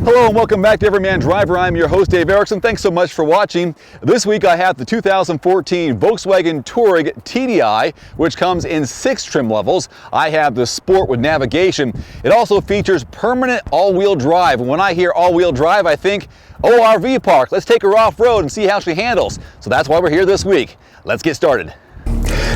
Hello and welcome back to Everyman Driver. I'm your host Dave Erickson. Thanks so much for watching. This week I have the 2014 Volkswagen Touareg TDI, which comes in 6 trim levels. I have the Sport with navigation. It also features permanent all-wheel drive. When I hear all-wheel drive, I think, oh, RV park. Let's take her off-road and see how she handles. So that's why we're here this week. Let's get started.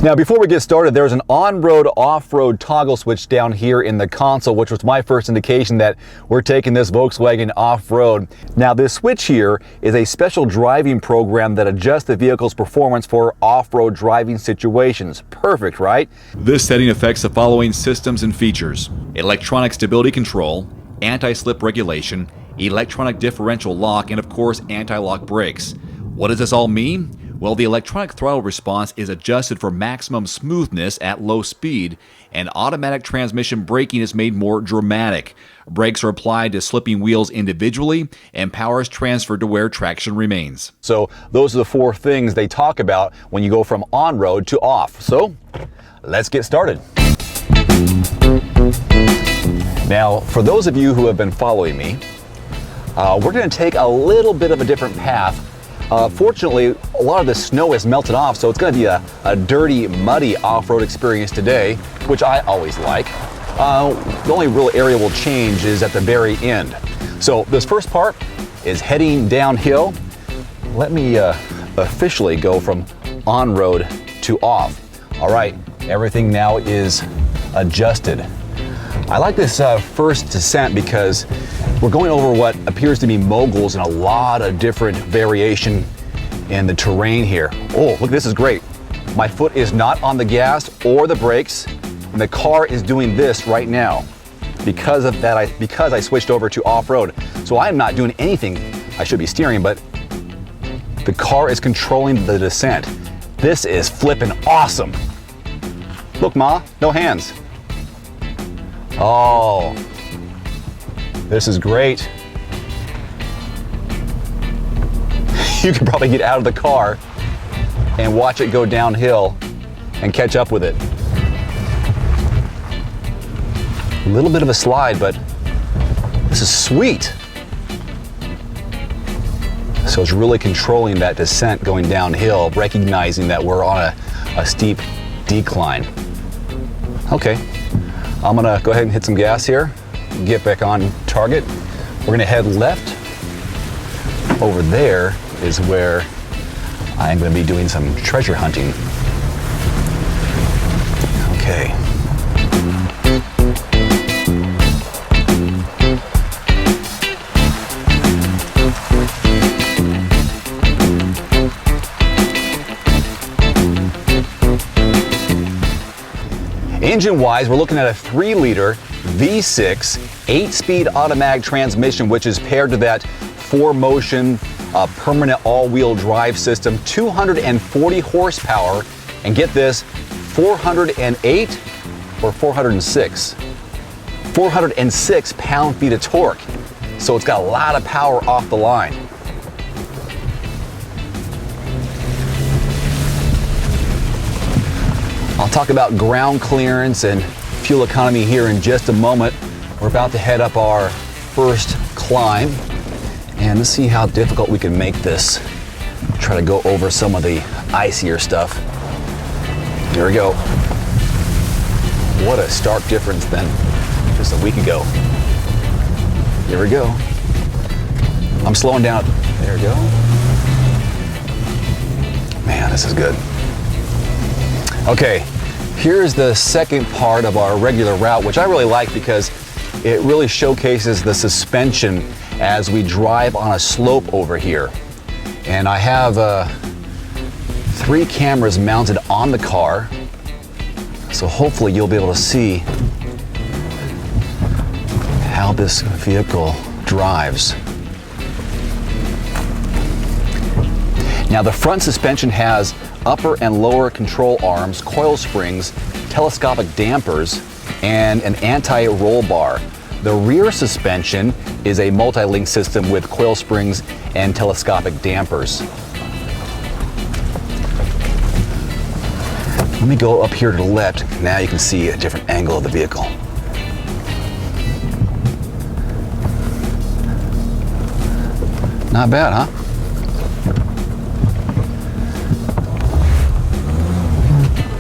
Now, before we get started, there's an on-road, off-road toggle switch down here in the console, which was my first indication that we're taking this Volkswagen off-road. Now, this switch here is a special driving program that adjusts the vehicle's performance for off-road driving situations. Perfect, right? This setting affects the following systems and features: electronic stability control, anti-slip regulation, electronic differential lock, and of course, anti-lock brakes. What does this all mean? Well, the electronic throttle response is adjusted for maximum smoothness at low speed, and automatic transmission braking is made more dramatic. Brakes are applied to slipping wheels individually, and power is transferred to where traction remains. So those are the 4 things they talk about when you go from on-road to off. So let's get started. Now, for those of you who have been following me, we're going to take a little bit of a different path. Fortunately, a lot of the snow has melted off, so it's going to be a dirty, muddy off-road experience today, which I always like. The only real area we'll change is at the very end. So this first part is heading downhill. Let me officially go from on-road to off. All right, everything now is adjusted. I like this first descent because we're going over what appears to be moguls and a lot of different variation in the terrain here. Oh, look, this is great. My foot is not on the gas or the brakes, and the car is doing this right now. Because of that, because I switched over to off-road. So I'm not doing anything. I should be steering, but the car is controlling the descent. This is flipping awesome. Look, Ma, no hands. Oh, this is great. You could probably get out of the car and watch it go downhill and catch up with it. A little bit of a slide, but this is sweet. So it's really controlling that descent going downhill, recognizing that we're on a steep decline. Okay. I'm gonna go ahead and hit some gas here, get back on target. We're gonna head left. Over there is where I'm gonna be doing some treasure hunting. Okay. Engine-wise, we're looking at a 3-liter V6 8-speed automatic transmission, which is paired to that 4-motion permanent all-wheel drive system, 240 horsepower, and get this, 408 or 406? 406 pound-feet of torque. So it's got a lot of power off the line. I'll talk about ground clearance and fuel economy here in just a moment. We're about to head up our first climb, and let's see how difficult we can make this. Try to go over some of the icier stuff. Here we go. What a stark difference than just a week ago. Here we go. I'm slowing down. There we go. Man, this is good. Okay, here's the second part of our regular route, which I really like because it really showcases the suspension as we drive on a slope over here. And I have 3 cameras mounted on the car, so hopefully you'll be able to see how this vehicle drives. Now, the front suspension has upper and lower control arms, coil springs, telescopic dampers, and an anti-roll bar. The rear suspension is a multi-link system with coil springs and telescopic dampers. Let me go up here to the left. Now you can see a different angle of the vehicle. Not bad, huh?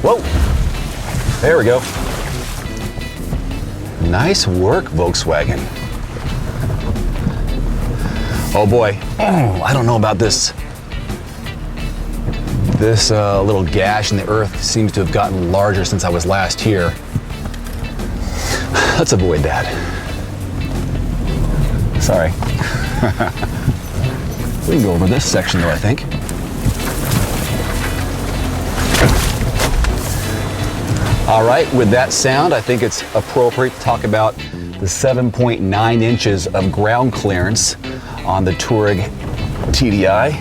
Whoa! There we go. Nice work, Volkswagen. Oh boy, I don't know about this. This little gash in the earth seems to have gotten larger since I was last here. Let's avoid that. Sorry. We can go over this section though, I think. All right, with that sound, I think it's appropriate to talk about the 7.9 inches of ground clearance on the Touareg TDI.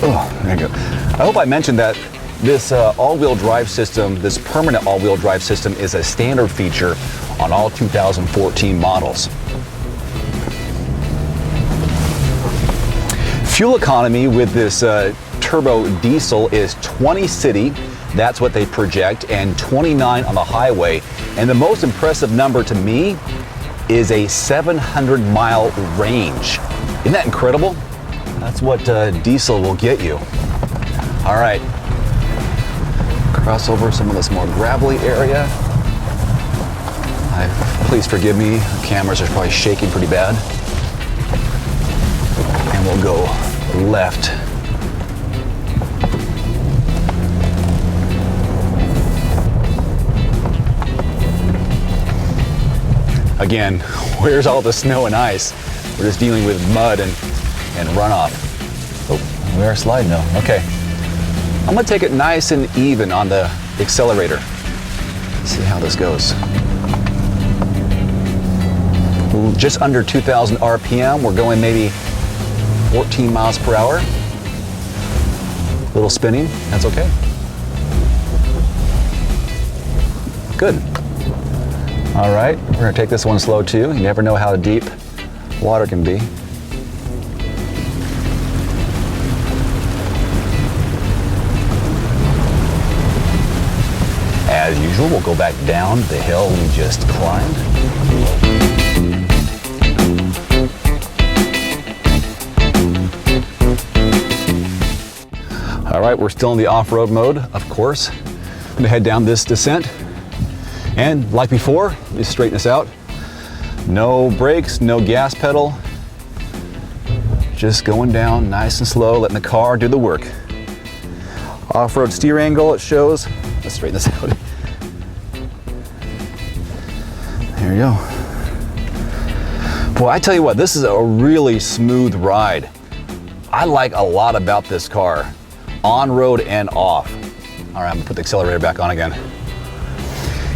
Oh, there you go. I hope I mentioned that this all-wheel drive system, this permanent all-wheel drive system, is a standard feature on all 2014 models. Fuel economy with this turbo diesel is 20 city, that's what they project, and 29 on the highway. And the most impressive number to me is a 700-mile range. Isn't that incredible? That's what diesel will get you. All right, cross over some of this more gravelly area. Please forgive me, the cameras are probably shaking pretty bad. And we'll go left. Again, where's all the snow and ice? We're just dealing with mud and runoff. Oh, we are sliding now. Okay. I'm gonna take it nice and even on the accelerator. Let's see how this goes. Just under 2,000 RPM. We're going maybe 14 miles per hour. Little spinning, that's okay. Good. All right, we're gonna take this one slow too. You never know how deep water can be. As usual, we'll go back down the hill we just climbed. All right, we're still in the off-road mode, of course. I'm gonna head down this descent. And like before, let me straighten this out. No brakes, no gas pedal. Just going down nice and slow, letting the car do the work. Off-road steer angle, it shows. Let's straighten this out. There you go. Boy, I tell you what, this is a really smooth ride. I like a lot about this car, on road and off. All right, I'm gonna put the accelerator back on again.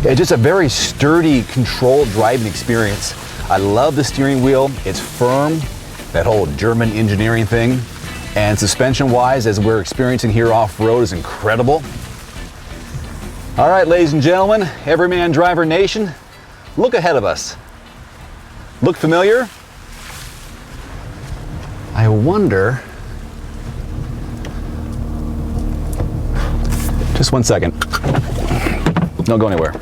It's just a very sturdy, controlled driving experience. I love the steering wheel. It's firm, that whole German engineering thing. And suspension-wise, as we're experiencing here off-road, is incredible. All right, ladies and gentlemen, Everyman Driver Nation, look ahead of us. Look familiar? I wonder... Just 1 second. Don't go anywhere.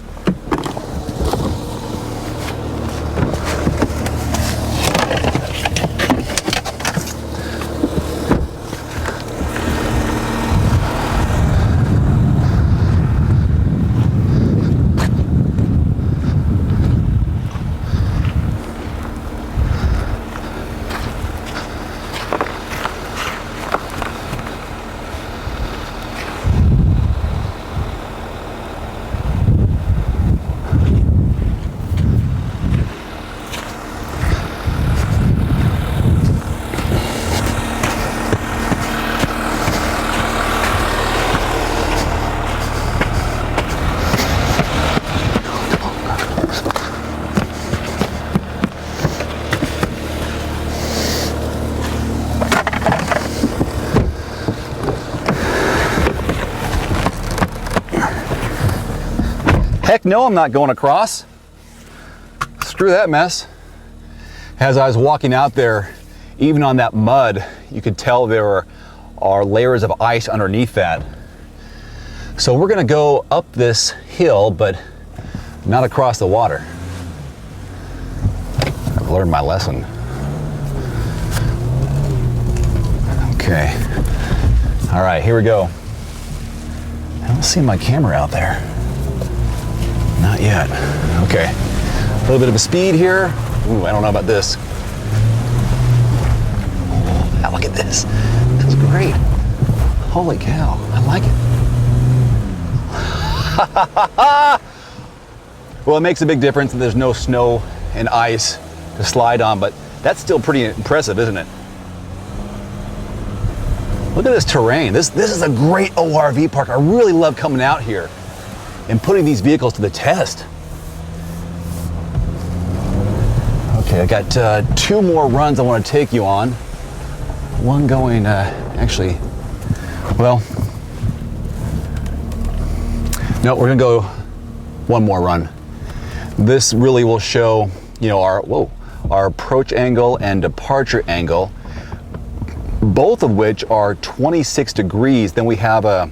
Heck no, I'm not going across. Screw that mess. As I was walking out there, even on that mud, you could tell there are layers of ice underneath that. So we're gonna go up this hill, but not across the water. I've learned my lesson. Okay. All right, here we go. I don't see my camera out there. Not yet. Okay. A little bit of a speed here. Ooh, I don't know about this. Oh, look at this. This is great. Holy cow, I like it. Well, it makes a big difference that there's no snow and ice to slide on, but that's still pretty impressive, isn't it? Look at this terrain. This is a great ORV park. I really love coming out here and putting these vehicles to the test. Okay, I got 2 more runs I want to take you on. One going, actually, well, no, we're gonna go 1 more run. This really will show, you know, our approach angle and departure angle, both of which are 26 degrees. Then we have a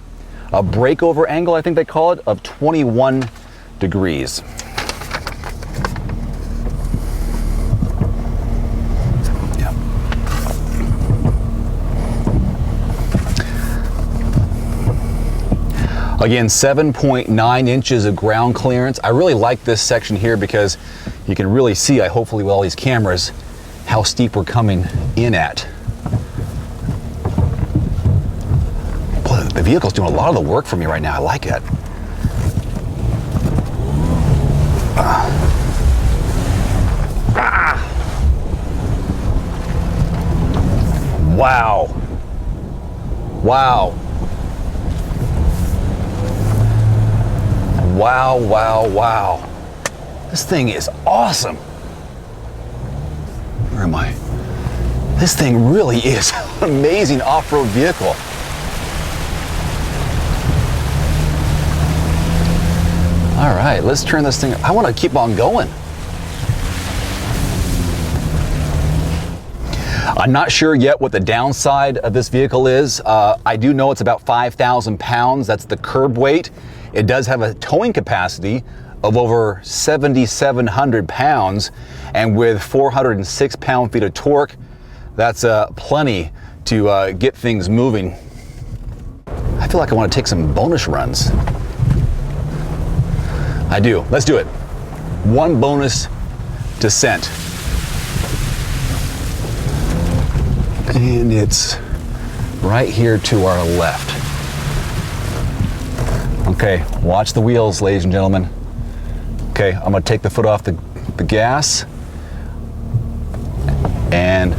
breakover angle, I think they call it, of 21 degrees. Yeah. Again, 7.9 inches of ground clearance. I really like this section here because you can really see, hopefully with all these cameras, how steep we're coming in at. The vehicle's doing a lot of the work for me right now. I like it. Wow. Wow. Wow, wow, wow. This thing is awesome. Where am I? This thing really is an amazing off-road vehicle. All right, let's turn this thing. I want to keep on going. I'm not sure yet what the downside of this vehicle is. I do know it's about 5,000 pounds. That's the curb weight. It does have a towing capacity of over 7,700 pounds, and with 406 pound-feet of torque, that's plenty to get things moving. I feel like I want to take some bonus runs. I do. Let's do it. 1 bonus descent. And it's right here to our left. Okay, watch the wheels, ladies and gentlemen. Okay, I'm gonna take the foot off the gas, and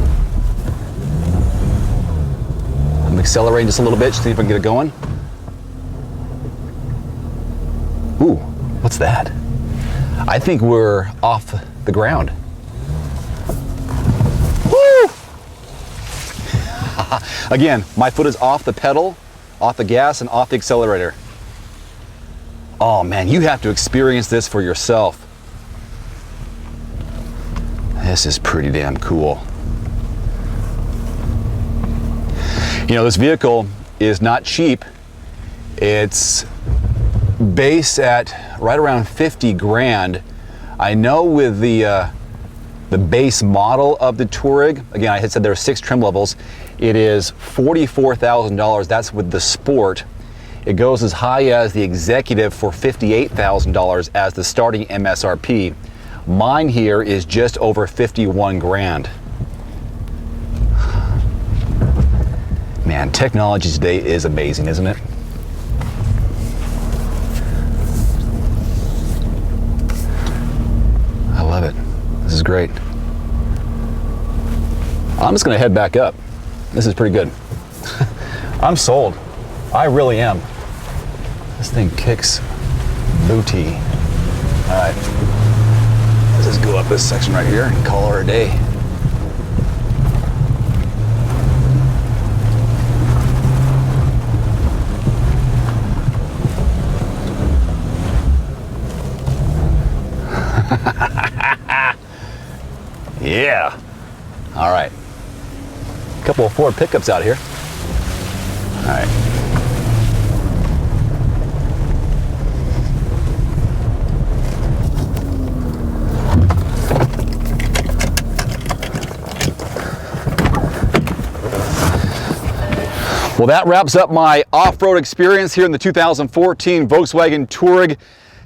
I'm accelerating just a little bit, see if I can get it going. Ooh, what's that? I think we're off the ground. Woo! Again, my foot is off the pedal, off the gas, and off the accelerator. Oh man, you have to experience this for yourself. This is pretty damn cool. You know, this vehicle is not cheap. It's base at right around 50 grand. I know with the base model of the Touareg, again, I had said there are 6 trim levels, it is $44,000. That's with the Sport. It goes as high as the Executive for $58,000 as the starting MSRP. Mine here is just over 51 grand. Man, technology today is amazing, isn't it? I love it. This is great. I'm just gonna head back up. This is pretty good. I'm sold. I really am. This thing kicks booty. All right, let's just go up this section right here and call her a day. Yeah. All right. A couple of Ford pickups out here. All right. Well, that wraps up my off-road experience here in the 2014 Volkswagen Touareg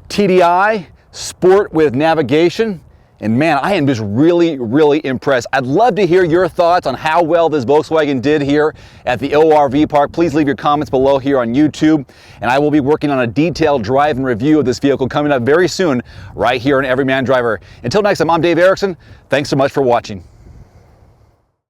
TDI Sport with navigation. And man, I am just really impressed. I'd love to hear your thoughts on how well this Volkswagen did here at the ORV Park. Please leave your comments below here on YouTube. And I will be working on a detailed drive and review of this vehicle coming up very soon right here on Everyman Driver. Until next time, I'm Dave Erickson. Thanks so much for watching.